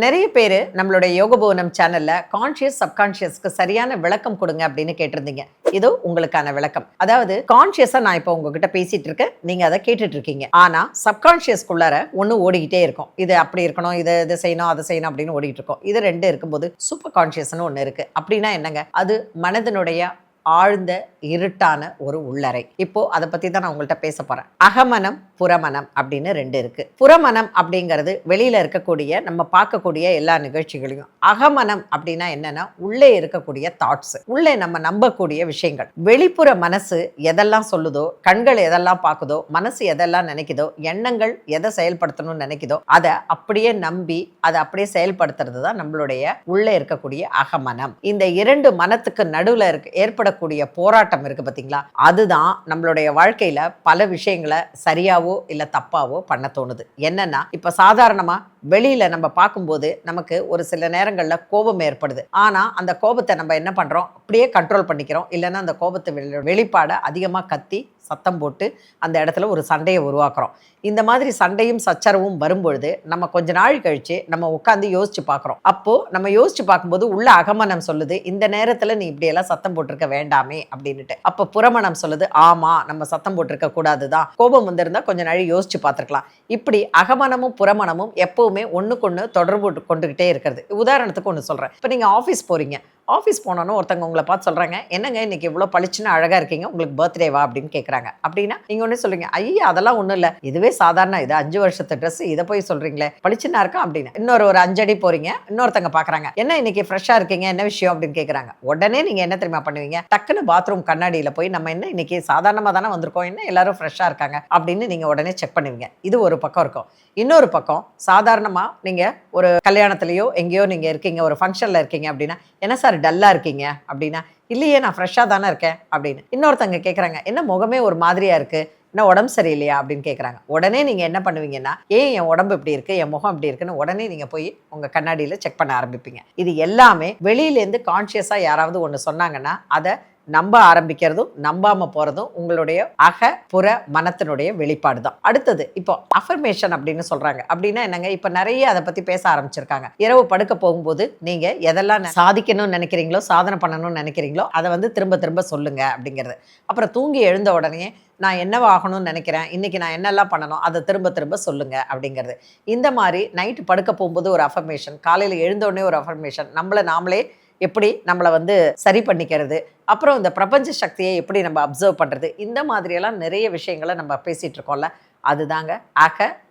நிறைய பேர் நம்மளுடைய யோகபுவனம் சேனல்ல கான்ஷியஸ் சப்கான்ஷியஸ்க்கு சரியான விளக்கம் கொடுங்க அப்படின்னு கேட்டிருந்தீங்க. இதோ உங்களுக்கான விளக்கம். அதாவது கான்ஷியஸா நான் இப்போ உங்ககிட்ட பேசிட்டு இருக்கேன், நீங்க அதை கேட்டுட்டு இருக்கீங்க. ஆனா சப்கான்ஷியஸ்குள்ளார ஒண்ணு ஓடிக்கிட்டே இருக்கும். இது அப்படி இருக்கணும், இது செய்யணும், அதை செய்யணும் அப்படின்னு ஓடிட்டு இருக்கும். இது ரெண்டு இருக்கும்போது சூப்பர் கான்ஷியஸ்னு ஒண்ணு இருக்கு. அப்படின்னா என்னங்க? அது மனதினுடைய ஆழ்ந்த இருட்டான ஒரு உள்ளறை. இப்போ அதை பத்தி தான் நான் உங்கள்கிட்ட பேச போறேன். அகமனம் புறமனம் அப்படின்னு ரெண்டு இருக்கு. புறமனம் அப்படிங்கிறது வெளியில இருக்கக்கூடிய நம்ம பார்க்கக்கூடிய எல்லா நிகழ்ச்சிகளையும். அகமனம் அப்படின்னா என்னன்னா உள்ளே இருக்கக்கூடிய தாட்ஸ், உள்ளே நம்ம நம்பக்கூடிய விஷயங்கள். வெளிப்புற மனசு எதெல்லாம் சொல்லுதோ, கண்கள் எதெல்லாம் பார்க்குதோ, மனசு எதெல்லாம் நினைக்குதோ, எண்ணங்கள் எதை செயல்படுத்தணும்னு நினைக்குதோ அதை அப்படியே நம்பி அதை அப்படியே செயல்படுத்துறது தான் நம்மளுடைய உள்ளே இருக்கக்கூடிய அகமனம். இந்த இரண்டு மனத்துக்கு நடுவில் ஏற்படக்கூடிய போராட்டம் இருக்கு பார்த்தீங்களா, அதுதான் நம்மளுடைய வாழ்க்கையில பல விஷயங்களை சரியாவோ இல்ல தப்பாவோ பண்ண தோணுது. என்னன்னா இப்ப சாதாரணமா வெளியில நம்ம பார்க்கும்போது நமக்கு ஒரு சில நேரங்கள்ல கோபம் ஏற்படுது. ஆனா அந்த கோபத்தை நம்ம என்ன பண்றோம், அப்படியே கண்ட்ரோல் பண்ணிக்கிறோம். இல்லைன்னா அந்த கோபத்தை வெளிப்பாட அதிகமா கத்தி சத்தம் போட்டு அந்த இடத்துல ஒரு சண்டையை உருவாக்குறோம். இந்த மாதிரி சண்டையும் சச்சரவும் வரும்பொழுது நம்ம கொஞ்ச நாள் கழிச்சு நம்ம உட்காந்து யோசிச்சு பார்க்குறோம். அப்போ நம்ம யோசிச்சு பார்க்கும்போது உள்ள அகமனம் சொல்லுது, இந்த நேரத்துல நீ இப்படியெல்லாம் சத்தம் போட்டிருக்க வேண்டாமே அப்படின்னுட்டு. அப்போ புறமனம் சொல்லுது, ஆமா நம்ம சத்தம் போட்டிருக்க கூடாதுதான், கோபம் வந்திருந்தா கொஞ்ச நாள் யோசிச்சு பார்த்துருக்கலாம். இப்படி அகமனமும் புறமனமும் எப்பவுமே ஒண்ணுக்கு தொடர்பு கொண்டுகிட்டே இருக்கிறது. உதாரணத்துக்கு ஒன்று சொல்றேன். இப்போ நீங்க ஆஃபீஸ் போறீங்க. ஆஃபீஸ் போனோன்னு ஒருத்தவங்க உங்களை பார்த்து சொல்கிறாங்க, என்னங்க இன்னைக்கு இவ்வளோ பளிச்சுன்னு அழகாக இருக்கீங்க, உங்களுக்கு பர்த்டேவா அப்படின்னு கேட்குறாங்க. அப்படின்னா நீங்கள் ஒன்று சொல்லுங்க, ஐயா அதெல்லாம் ஒன்றும் இல்லை, இதுவே சாதாரண, இது 5 வருஷத்து ட்ரெஸ், இதை போய் சொல்கிறீங்களே பளிச்சுன்னா இருக்கா அப்படின்னு. ஒரு 5 அடி போகிறீங்க, இன்னொருத்தங்க பார்க்குறாங்க, என்ன இன்னைக்கு ஃப்ரெஷ்ஷாக இருக்கீங்க, என்ன விஷயம் அப்படின்னு கேட்குறாங்க. உடனே நீங்கள் என்ன தெரியுமா பண்ணுவீங்க, டக்குன்னு பாத்ரூம் கண்ணாடியில் போய் நம்ம என்ன இன்னைக்கு சாதாரணமாக தானே வந்திருக்கோம், என்ன எல்லாரும் ஃப்ரெஷ்ஷாக இருக்காங்க அப்படின்னு நீங்கள் உடனே செக் பண்ணுவீங்க. இது ஒரு பக்கம் இருக்கும். இன்னொரு பக்கம் சாதாரணமாக நீங்கள் ஒரு கல்யாணத்துலேயோ எங்கேயோ நீங்கள் இருக்கீங்க, ஒரு ஃபங்க்ஷனில் இருக்கீங்க அப்படின்னா, என்ன சார் டல்லாக இருக்கீங்க அப்படின்னா, இல்லையே நான் ஃப்ரெஷ்ஷாக தானே இருக்கேன் அப்படின்னு. இன்னொருத்தங்க கேட்குறாங்க, என்ன முகமே ஒரு மாதிரியாக இருக்குது, என்ன உடம்பு சரியில்லையா அப்படின்னு கேட்குறாங்க. உடனே நீங்கள் என்ன பண்ணுவீங்கன்னா, ஏன் என் உடம்பு இப்படி இருக்குது, என் முகம் இப்படி இருக்குன்னு உடனே நீங்கள் போய் உங்கள் கண்ணாடியில் செக் பண்ண ஆரம்பிப்பீங்க. இது எல்லாமே வெளியிலேருந்து கான்ஷியஸாக யாராவது ஒன்று சொன்னாங்கன்னா அதை நம்ப ஆரம்பிக்கிறதும் நம்பாம போறதும் உங்களுடைய புற மனத்தினுடைய வெளிப்பாடு தான். அடுத்தது இப்போ அஃபர்மேஷன் அப்படின்னு சொல்றாங்க. அப்படின்னா என்னங்க, இப்ப நிறைய அதை பத்தி பேச ஆரம்பிச்சிருக்காங்க. இரவு படுக்க போகும்போது நீங்க எதெல்லாம் சாதிக்கணும்னு நினைக்கிறீங்களோ, சாதனை பண்ணணும்னு நினைக்கிறீங்களோ அதை திரும்ப திரும்ப சொல்லுங்க அப்படிங்கிறது. அப்புறம் தூங்கி எழுந்த உடனே நான் என்னவாகணும்னு நினைக்கிறேன், இன்னைக்கு நான் என்னெல்லாம் பண்ணணும் அதை திரும்ப திரும்ப சொல்லுங்க அப்படிங்கிறது. இந்த மாதிரி நைட்டு படுக்க போகும்போது ஒரு அஃபர்மேஷன், காலையில் எழுந்த உடனே ஒரு அஃபர்மேஷன், நாமளே எப்படி நம்மளை சரி பண்ணிக்கிறது, அப்புறம் இந்த பிரபஞ்ச சக்தியை எப்படி நம்ம அப்சர்வ் பண்ணுறது, இந்த மாதிரியெல்லாம் நிறைய விஷயங்களை நம்ம பேசிகிட்டு இருக்கோம்ல, அதுதாங்க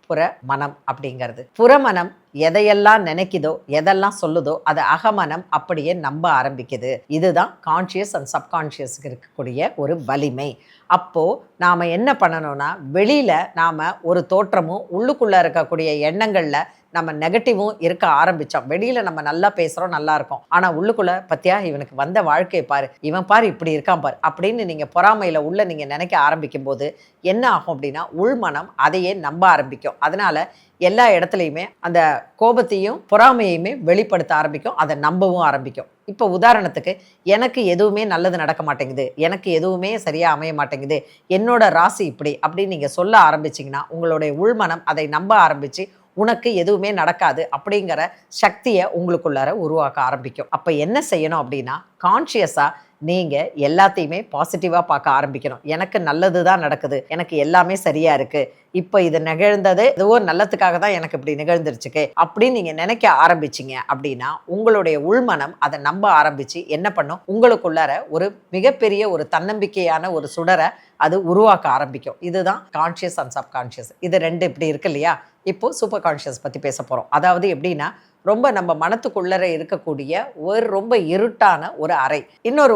புற மனம் அப்படிங்கிறது. புறமனம் எதையெல்லாம் நினைக்குதோ, எதெல்லாம் சொல்லுதோ அதை அகமனம் அப்படியே நம்ப ஆரம்பிக்குது. இதுதான் கான்ஷியஸ் அண்ட் சப்கான்ஷியஸ்க்கு இருக்கக்கூடிய ஒரு வலிமை. அப்போது நாம் என்ன பண்ணணும்னா, வெளியில் நாம் ஒரு தோற்றமும் உள்ளுக்குள்ளே இருக்கக்கூடிய எண்ணங்களில் நம்ம நெகட்டிவும் இருக்க ஆரம்பித்தோம். வெளியில் நம்ம நல்லா பேசுகிறோம், நல்லா இருக்கும், ஆனால் உள்ளுக்குள்ளே பத்தியா இவனுக்கு வந்த வாழ்க்கையை பாரு, இவன் பாரு இப்படி இருக்கான் பாரு அப்படின்னு நீங்கள் பொறாமையில் உள்ள நீங்கள் நினைக்க ஆரம்பிக்கும் போது என்ன ஆகும் அப்படின்னா, உள்மனம் அதையே நம்ப ஆரம்பிக்கும். அதனால் எல்லா இடத்துலையுமே அந்த கோபத்தையும் பொறாமையுமே வெளிப்படுத்த ஆரம்பிக்கும், அதை நம்பவும் ஆரம்பிக்கும். இப்போ உதாரணத்துக்கு, எனக்கு எதுவுமே நல்லது நடக்க மாட்டேங்குது, எனக்கு எதுவுமே சரியாக அமைய மாட்டேங்குது, என்னோட ராசி இப்படி அப்படின்னு நீங்கள் சொல்ல ஆரம்பிச்சிங்கன்னா உங்களுடைய உள்மனம் அதை நம்ப ஆரம்பித்து உனக்கு எதுவுமே நடக்காது அப்படிங்கிற சக்தியை உங்களுக்குள்ளார உருவாக்க ஆரம்பிக்கும். அப்போ என்ன செய்யணும் அப்படின்னா, கான்ஷியஸாக நீங்கள் எல்லாத்தையுமே பாசிட்டிவாக பார்க்க ஆரம்பிக்கணும். எனக்கு நல்லது தான் நடக்குது, எனக்கு எல்லாமே சரியாக இருக்குது, இப்போ இது நிகழ்ந்தது ஏதோ நல்லத்துக்காக தான் எனக்கு இப்படி நிகழ்ந்துருச்சுக்கு அப்படின்னு நீங்கள் நினைக்க ஆரம்பிச்சிங்க அப்படின்னா உங்களுடைய உள்மனம் அதை நம்ப ஆரம்பித்து என்ன பண்ணும், உங்களுக்குள்ளார ஒரு மிகப்பெரிய ஒரு தன்னம்பிக்கையான ஒரு சுடரை அது உருவாக்க ஆரம்பிக்கும். இதுதான் கான்ஷியஸ் அண்ட் சப்கான்ஷியஸ். இது ரெண்டு இப்படி இருக்கு இல்லையா. இப்போ சூப்பர் கான்ஷியஸ் பற்றி பேச போகிறோம். அதாவது எப்படின்னா, ரொம்ப நம்ம மனத்துக்குள்ளர இருக்கக்கூடிய ஒரு ரொம்ப இருட்டான ஒரு அறை.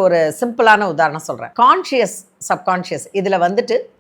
ஒரு சிம்பிளான உதாரணம் சொல்கிறேன். கான்ஷியஸ் சப்கான்ஷியஸ் இதில்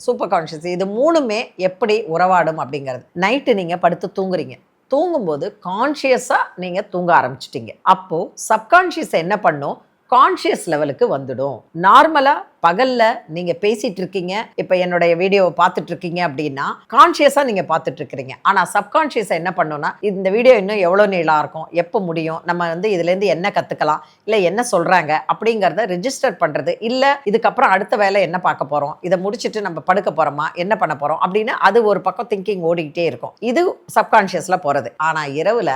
சூப்பர் கான்ஷியஸ், இது மூணுமே எப்படி உறவாடும் அப்படிங்கிறது. நைட்டு நீங்கள் படுத்து தூங்குறீங்க, தூங்கும்போது கான்ஷியஸாக நீங்கள் தூங்க ஆரம்பிச்சிட்டிங்க. அப்போது சப்கான்ஷியஸ் என்ன பண்ணும், கான்ஷியஸ் லெவலுக்கு வந்துடும். நார்மலாக பகலில் நீங்கள் பேசிகிட்டு இருக்கீங்க, இப்போ என்னுடைய வீடியோவை பார்த்துட்டு இருக்கீங்க அப்படின்னா கான்ஷியஸாக நீங்கள் பார்த்துட்டு இருக்கிறீங்க. ஆனால் சப்கான்ஷியஸை என்ன பண்ணோன்னா, இந்த வீடியோ இன்னும் எவ்வளோ நீளாக இருக்கும், எப்போ முடியும், நம்ம இதுலேருந்து என்ன கற்றுக்கலாம், இல்லை என்ன சொல்கிறாங்க அப்படிங்கிறத ரெஜிஸ்டர் பண்ணுறது, இல்லை இதுக்கப்புறம் அடுத்த வேலை என்ன பார்க்க போகிறோம், இதை முடிச்சுட்டு நம்ம படுக்க போகிறோமா, என்ன பண்ண போகிறோம் அப்படின்னு அது ஒரு பக்கம் திங்கிங் ஓடிக்கிட்டே இருக்கும். இது சப்கான்ஷியஸில் போகிறது. ஆனால் இரவில்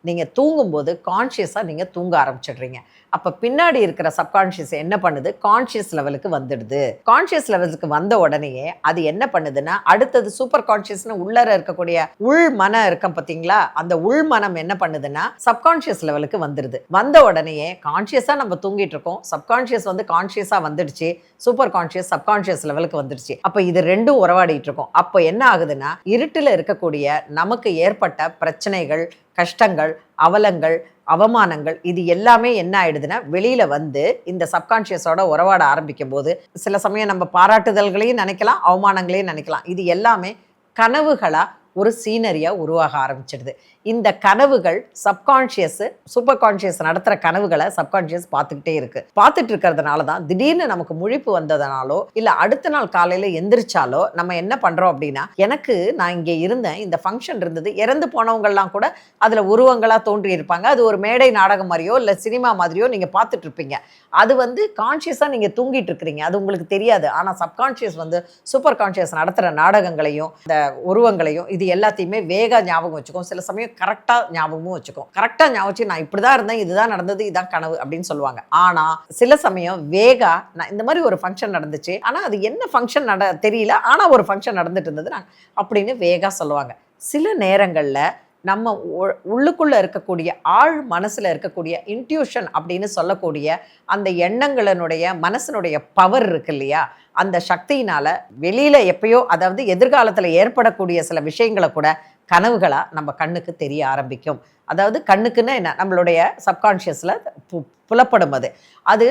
நீங்கள் தூங்கும்போது கான்ஷியஸாக நீங்கள் தூங்க ஆரம்பிச்சிடுறீங்க. அப்போ பின்னாடி இருக்கிற சப்கான்ஷியஸ் என்ன பண்ணுது, கான்ஷியஸ் லெவலுக்கு வந்துடுது. கான்ஷியஸ் லெவலுக்கு வந்த உடனேயே அது என்ன பண்ணுதுன்னா, அடுத்தது சூப்பர் கான்ஷியஸ்னு உள்ளர இருக்கக்கூடிய உள் மனம் இருக்கும் பார்த்தீங்களா, அந்த உள் மனம் என்ன பண்ணுதுன்னா சப்கான்ஷியஸ் லெவலுக்கு வந்துடுது. வந்த உடனேயே கான்ஷியஸாக நம்ம தூங்கிட்டு இருக்கோம், சப்கான்ஷியஸ் வந்து கான்ஷியஸாக வந்துடுச்சு, சூப்பர் கான்ஷியஸ் சப்கான்ஷியஸ் லெவலுக்கு வந்துடுச்சு. அப்போ இது ரெண்டும் உறவாடிட்டு இருக்கோம். அப்போ என்ன ஆகுதுன்னா, இருட்டில் இருக்கக்கூடிய நமக்கு ஏற்பட்ட பிரச்சனைகள், கஷ்டங்கள், அவலங்கள், அவமானங்கள் இது எல்லாமே என்ன ஆயிடுதுன்னா வெளியில வந்து இந்த சப்கான்ஷியஸோட உறவாட ஆரம்பிக்கும் போது சில சமயம் நம்ம பாராட்டுதல்களையும் நினைக்கலாம், அவமானங்களையும் நினைக்கலாம். இது எல்லாமே கனவுகளா ஒரு சீனரியா உருவாக ஆரம்பிச்சிடுது. இந்த கனவுகள் சப்கான்ஷியஸ் சூப்பர் கான்ஷியஸ் நடத்துகிற கனவுகளை சப்கான்ஷியஸ் பார்த்துக்கிட்டே இருக்கு. பார்த்துட்டு இருக்கிறதுனால தான் திடீர்னு நமக்கு முழிப்பு வந்ததுனாலோ இல்லை அடுத்த நாள் காலையில் எந்திரிச்சாலோ நம்ம என்ன பண்ணுறோம் அப்படின்னா, எனக்கு நான் இங்கே இருந்தேன், இந்த ஃபங்க்ஷன் இருந்தது, இறந்து போனவங்கள்லாம் கூட அதில் உருவங்களாக தோன்றி இருப்பாங்க. அது ஒரு மேடை நாடகம் மாதிரியோ இல்லை சினிமா மாதிரியோ நீங்கள் பார்த்துட்டு இருப்பீங்க. அது வந்து கான்ஷியஸாக நீங்கள் தூங்கிட்டு இருக்கிறீங்க, அது உங்களுக்கு தெரியாது. ஆனால் சப்கான்ஷியஸ் வந்து சூப்பர் கான்ஷியஸ் நடத்துகிற நாடகங்களையும் இந்த உருவங்களையும் இது எல்லாத்தையுமே வேக ஞாபகம் வச்சுக்கும். சில சமயம் கரெக்டாக ஞாபகமும் வச்சுக்கும். கரெக்டாக ஞாபகம் வச்சு நான் இப்படி தான் இருந்தேன், இதுதான் நடந்தது, இதுதான் கனவு அப்படின்னு சொல்லுவாங்க. ஆனால் சில சமயம் வேகா நான் இந்த மாதிரி ஒரு ஃபங்க்ஷன் நடந்துச்சு, ஆனால் அது என்ன ஃபங்க்ஷன் தெரியல, ஆனால் ஒரு ஃபங்க்ஷன் நடந்துட்டு இருந்தது அப்படின்னு வேகா சொல்லுவாங்க. சில நேரங்களில் நம்ம உள்ளுக்குள்ளே இருக்கக்கூடிய ஆழ் மனசில் இருக்கக்கூடிய இன்ட்யூஷன் அப்படின்னு சொல்லக்கூடிய அந்த எண்ணங்களினுடைய மனசினுடைய பவர் இருக்கு இல்லையா, அந்த சக்தியினால் வெளியில் எப்பயோ அதாவது எதிர்காலத்தில் ஏற்படக்கூடிய சில விஷயங்களை கூட கனவுகளாக நம்ம கண்ணுக்கு தெரிய ஆரம்பிக்கும். அதாவது கண்ணுக்குன்னு என்ன, நம்மளுடைய சப்கான்ஷியஸில் புலப்படும். அது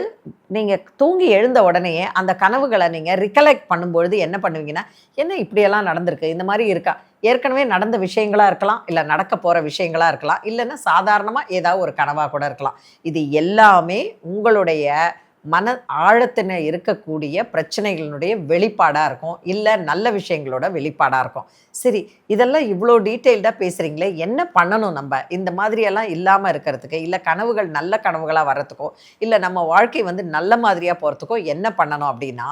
நீங்கள் தூங்கி எழுந்த உடனேயே அந்த கனவுகளை நீங்கள் ரிகலெக்ட் பண்ணும்பொழுது என்ன பண்ணுவீங்கன்னா, என்ன இப்படியெல்லாம் நடந்திருக்கு, இந்த மாதிரி இருக்கா, ஏற்கனவே நடந்த விஷயங்களாக இருக்கலாம், இல்லை நடக்க போகிற விஷயங்களாக இருக்கலாம், இல்லைன்னா சாதாரணமாக ஏதாவது ஒரு கனவாக கூட இருக்கலாம். இது எல்லாமே உங்களுடைய மன ஆழத்தின இருக்கக்கூடிய பிரச்சனைகளினுடைய வெளிப்பாடாக இருக்கும், இல்லை நல்ல விஷயங்களோட வெளிப்பாடாக இருக்கும். சரி, இதெல்லாம் இவ்வளோ டீட்டெயில்டாக பேசுகிறீங்களே, என்ன பண்ணணும் நம்ம இந்த மாதிரியெல்லாம் இல்லாமல் இருக்கிறதுக்கு, இல்லை கனவுகள் நல்ல கனவுகளாக வர்றதுக்கோ, இல்லை நம்ம வாழ்க்கை வந்து நல்ல மாதிரியாக போகிறதுக்கோ என்ன பண்ணணும் அப்படின்னா,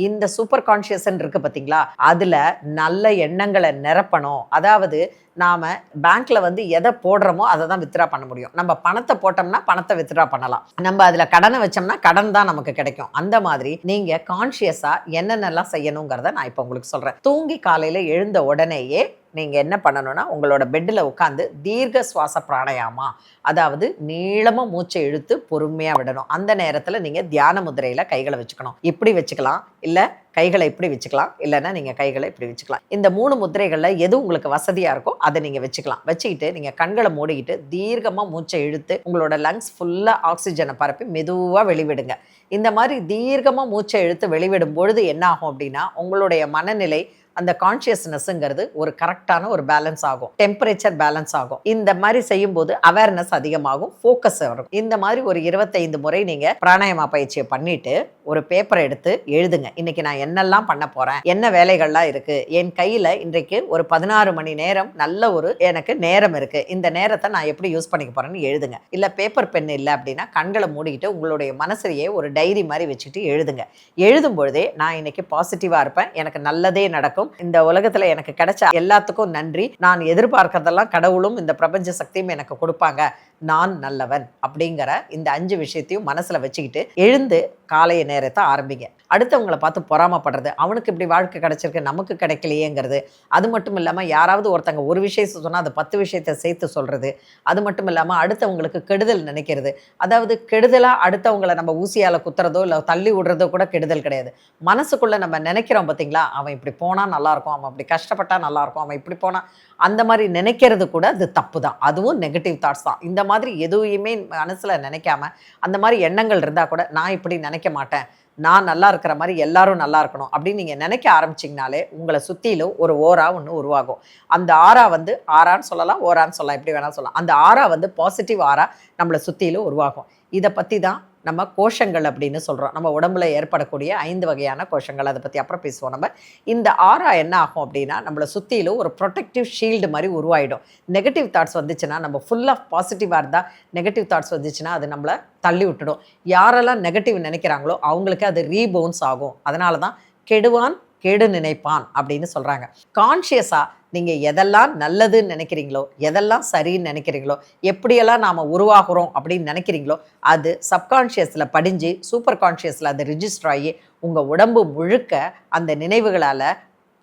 இந்த சூப்பர் கான்ஷியஸ்ன்னு இருக்குது பார்த்தீங்களா, அதில் நல்ல எண்ணங்களை நிரப்பணும். அதாவது நாம் பேங்க்கில் வந்து எதை போடுறோமோ அதை தான் வித்ட்ரா பண்ண முடியும். நம்ம பணத்தை போட்டோம்னா பணத்தை வித்ட்ரா பண்ணலாம், நம்ம அதில் கடனை வச்சோம்னா கடன் தான் நமக்கு கிடைக்கும். அந்த மாதிரி நீங்கள் கான்ஷியஸாக என்னென்னலாம் செய்யணுங்கிறத நான் இப்போ உங்களுக்கு சொல்கிறேன். தூங்கி காலையில் எழுந்த உடனேயே நீங்கள் என்ன பண்ணணும்னா, உங்களோட பெட்டில் உட்காந்து தீர்க்க சுவாச பிராணாயாமா, அதாவது நீளமாக மூச்சை இழுத்து பொறுமையாக விடணும். அந்த நேரத்தில் நீங்கள் தியான முதிரையில் கைகளை வச்சுக்கணும். இப்படி வச்சுக்கலாம், இல்லை கைகளை இப்படி வச்சுக்கலாம், இல்லைன்னா நீங்கள் கைகளை இப்படி வச்சுக்கலாம். இந்த 3 முதிரைகளில் எது உங்களுக்கு வசதியாக இருக்கோ அதை நீங்கள் வச்சுக்கலாம். வச்சுக்கிட்டு நீங்கள் கண்களை மூடிக்கிட்டு தீர்க்கமாக மூச்சை இழுத்து உங்களோட லங்ஸ் ஃபுல்லாக ஆக்சிஜனை பரப்பி மெதுவாக வெளிவிடுங்க. இந்த மாதிரி தீர்க்கமாக மூச்சை இழுத்து வெளிவிடும் பொழுது என்ன ஆகும் அப்படின்னா, உங்களுடைய மனநிலை அந்த கான்ஷியஸ்னஸ்ங்கிறது ஒரு கரெக்டான ஒரு பேலன்ஸ் ஆகும், டெம்பரேச்சர் பேலன்ஸ் ஆகும். இந்த மாதிரி செய்யும்போது அவேர்னஸ் அதிகமாகும், ஃபோக்கஸ் வரும். இந்த மாதிரி ஒரு 25 முறை நீங்கள் பிராணாயாமா பயிற்சியை பண்ணிட்டு ஒரு பேப்பரை எடுத்து எழுதுங்க. இன்னைக்கு நான் என்னெல்லாம் பண்ண போகிறேன், என்ன வேலைகள்லாம் இருக்குது, என் கையில் இன்றைக்கு ஒரு 16 மணி நேரம் நல்ல ஒரு எனக்கு நேரம் இருக்குது, இந்த நேரத்தை நான் எப்படி யூஸ் பண்ணிக்க போகிறேன்னு எழுதுங்க. இல்லை பேப்பர் பென் இல்லை அப்படின்னா கண்களை மூடிக்கிட்டு உங்களுடைய மனசுலையே ஒரு டைரி மாதிரி வச்சுட்டு எழுதுங்க. எழுதும் பொழுதே நான் இன்னைக்கு பாசிட்டிவாக இருப்பேன், எனக்கு நல்லதே நடக்கும், இந்த உலகத்துல எனக்கு கிடைச்ச எல்லாத்துக்கும் நன்றி, நான் எதிர்பார்க்கறதெல்லாம் கடவுளும் இந்த பிரபஞ்ச சக்தியும் எனக்கு கொடுப்பாங்க, நான் நல்லவன் அப்படிங்கிற இந்த 5 விஷயத்தையும் மனசுல வச்சுக்கிட்டு எழுந்து காலைய நேரத்தை ஆரம்பிங்க. அடுத்தவங்களை பார்த்து பொறாமப்படுறது, அவனுக்கு இப்படி வாழ்க்கை கிடைச்சிருக்கு நமக்கு கிடைக்கலையேங்கிறது, அது மட்டும் இல்லாமல் யாராவது ஒருத்தங்க ஒரு விஷயத்தை சொன்னால் அது 10 விஷயத்தை சேர்த்து சொல்கிறது, அது மட்டும் இல்லாமல் அடுத்தவங்களுக்கு கெடுதல் நினைக்கிறது. அதாவது கெடுதலாக அடுத்தவங்களை நம்ம ஊசியால் குத்துறதோ இல்லை தள்ளி விடுறதோ கூட கெடுதல் கிடையாது. மனசுக்குள்ளே நம்ம நினைக்கிறோம் பார்த்தீங்களா, அவன் இப்படி போனால் நல்லாயிருக்கும், அவன் அப்படி கஷ்டப்பட்டால் நல்லாயிருக்கும், அவன் இப்படி போனால், அந்த மாதிரி நினைக்கிறது கூட அது தப்பு தான், அதுவும் நெகட்டிவ் தாட்ஸ் தான். இந்த மாதிரி எதுவுமே மனசில் நினைக்காம அந்த மாதிரி எண்ணங்கள் இருந்தால் கூட நான் இப்படி நினைக்க மாட்டேன், நான் நல்லா இருக்கிற மாதிரி எல்லாரும் நல்லா இருக்கணும் அப்படின்னு நீங்கள் நினைக்க ஆரம்பிச்சிங்கனாலே உங்களை சுற்றிலும் ஒரு ஓரா ஒன்று உருவாகும். அந்த ஆரா வந்து ஆரான்னு சொல்லலாம், ஓரான்னு சொல்லலாம், எப்படி வேணாலும் சொல்லலாம். அந்த ஆரா வந்து பாசிட்டிவ் ஆரா நம்மளை சுற்றிலும் உருவாகும். இதை பற்றி தான் நம்ம கோஷங்கள் அப்படின்னு சொல்கிறோம். நம்ம உடம்புல ஏற்படக்கூடிய 5 வகையான கோஷங்கள், அதை பற்றி அப்புறம் பேசுவோம். நம்ம இந்த ஆரா என்ன ஆகும் அப்படின்னா நம்மளை சுற்றிலும் ஒரு ப்ரொடெக்டிவ் ஷீல்டு மாதிரி உருவாயிடும். நெகட்டிவ் தாட்ஸ் வந்துச்சுன்னா, நம்ம ஃபுல்லாக பாசிட்டிவாக இருந்தால் நெகட்டிவ் தாட்ஸ் வந்துச்சுன்னா அது நம்மளை தள்ளி விட்டுடும். யாரெல்லாம் நெகட்டிவ் நினைக்கிறாங்களோ அவங்களுக்கு அது ரீபவுன்ஸ் ஆகும். அதனால தான் கெடுவான் கேடு நினைப்பான் அப்படின்னு சொல்கிறாங்க. கான்ஷியஸாக நீங்கள் எதெல்லாம் நல்லதுன்னு நினைக்கிறீங்களோ, எதெல்லாம் சரின்னு நினைக்கிறீங்களோ, எப்படியெல்லாம் நாம் உருவாகிறோம் அப்படின்னு நினைக்கிறீங்களோ, அது சப்கான்ஷியஸில் படிஞ்சு சூப்பர் கான்ஷியஸில் அது ரிஜிஸ்டர் ஆகி உங்கள் உடம்பு முழுக்க அந்த நினைவுகளால்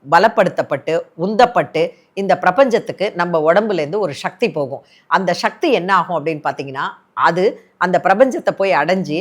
பலப்படுத்தப்பட்டு உந்தப்பட்டு இந்த பிரபஞ்சத்துக்கு நம்ம உடம்புலேருந்து ஒரு சக்தி போகும். அந்த சக்தி என்ன ஆகும் அப்படின்னு பார்த்தீங்கன்னா, அது அந்த பிரபஞ்சத்தை போய் அடைஞ்சு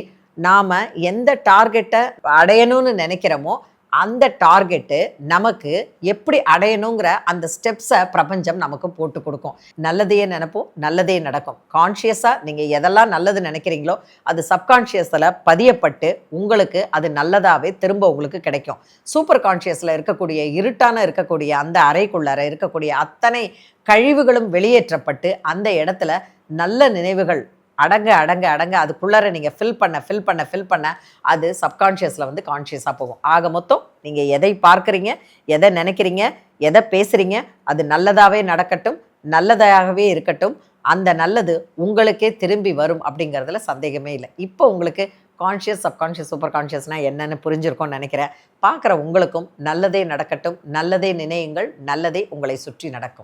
நாம் எந்த டார்கெட்டை அடையணும்னு நினைக்கிறோமோ அந்த டார்கெட்டு நமக்கு எப்படி அடையணுங்கிற அந்த ஸ்டெப்ஸை பிரபஞ்சம் நமக்கு போட்டு கொடுக்கும். நல்லதையே நினைப்போம், நல்லதே நடக்கும். கான்ஷியஸாக நீங்கள் எதெல்லாம் நல்லது நினைக்கிறீங்களோ அது சப்கான்ஷியஸில் பதியப்பட்டு உங்களுக்கு அது நல்லதாகவே திரும்ப உங்களுக்கு கிடைக்கும். சூப்பர் கான்ஷியஸில் இருக்கக்கூடிய அந்த அறைக்குள்ளார இருக்கக்கூடிய அத்தனை கழிவுகளும் வெளியேற்றப்பட்டு அந்த இடத்துல நல்ல நினைவுகள் அடங்க அடங்க அடங்க அதுக்குள்ளார நீங்கள் ஃபில் பண்ண அது சப்கான்ஷியஸில் வந்து கான்ஷியஸாக போகும். ஆக மொத்தம் நீங்கள் எதை பார்க்குறீங்க, எதை நினைக்கிறீங்க, எதை பேசுகிறீங்க, அது நல்லதாகவே நடக்கட்டும், நல்லதாகவே இருக்கட்டும். அந்த நல்லது உங்களுக்கே திரும்பி வரும் அப்படிங்கிறதுல சந்தேகமே இல்லை. இப்போ உங்களுக்கு கான்ஷியஸ், சப்கான்ஷியஸ், சூப்பர் கான்ஷியஸ்னால் என்னென்னு புரிஞ்சிருக்கும்னு நினைக்கிறேன். பார்க்குற உங்களுக்கும் நல்லதே நடக்கட்டும், நல்லதே நினையுங்கள், நல்லதே உங்களை சுற்றி நடக்கும்.